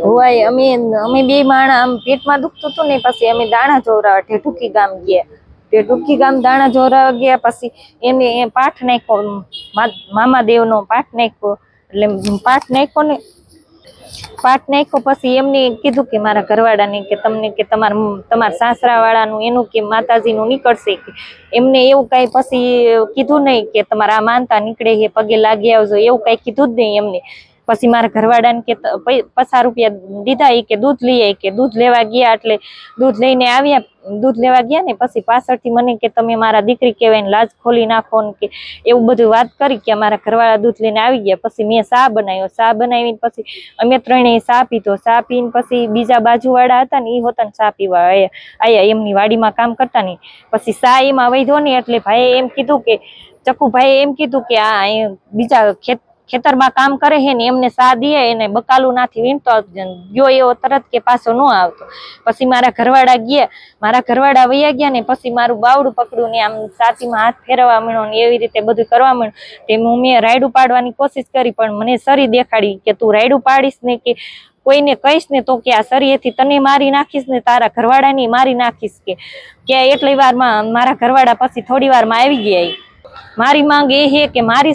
હોય અમે બે માણા આમ પેટમાં દુખતું હતું ને, પછી અમે દાણા જોવરાવા ઢેઢુકી ગામ ગયા. ઢેઢુકી ગામ દાણા જોવરાવા ગયા, પછી એને પાઠ નાખ્યો, મામા દેવનો પાઠ નાખ્યો. એટલે પાઠ નાખ્યો પછી એમને કીધું કે મારા ઘરવાળાને કે તમને કે તમારા સાસરા વાળાનું એનું કે માતાજીનું નીકળશે. કે એમને એવું કઈ પછી કીધું નહીં કે તમારા માનતા નીકળે છે, પગે લાગી આવજો, એવું કઈ કીધું જ નહીં એમને. પછી મારા ઘરવાળાને કે 50 રૂપિયા દીધા, એ કે દૂધ લઈ આવી. કે દૂધ લેવા ગયા, એટલે દૂધ લઈને આવ્યા. દૂધ લેવા ગયા ને પછી પાછળથી મને કે તમે મારા દીકરી કહેવાય ને લાજ ખોલી નાખો ને કે એવું બધું વાત કરી. કે મારા ઘરવાળા દૂધ લઈને આવી ગયા. પછી મેં ચા બનાવ્યો, ચા બનાવીને પછી અમે ત્રણેય ચા પીધો. ચા પીને પછી બીજા બાજુવાળા હતા ને, એ હોતા ને ચા પીવા આયા, એમની વાડીમાં કામ કરતા ને. પછી ચા એમાં વૈધો ને, એટલે ભાઈ એમ કીધું કે ચકુભાઈ એમ કીધું કે આ બીજા ખેતરમાં કામ કરે છે ને, એમને સા દે, એને બકાલું નાથી વીણતો ગયો એવો તરત કે પાછો ન આવતો. પછી મારા ઘરવાળા ગયા, મારા ઘરવાળા વૈયા ગયા ને પછી મારું બાવડું પકડ્યું ને આમ છાતીમાં હાથ ફેરવવા માંડ્યો ને એવી રીતે બધું કરવા માંડ્યું. તે મેં રાયડું પાડવાની કોશિશ કરી, પણ મને સરી દેખાડી કે તું રાયડું પાડીશ ને કે કોઈને કહીશ ને તો કે આ સરીએથી તને મારી નાખીશ ને તારા ઘરવાળાની મારી નાખીશ. કે એટલી વારમાં મારા ઘરવાળા પછી થોડી વારમાં આવી ગયા. મારી માંગ એ છે કે મારી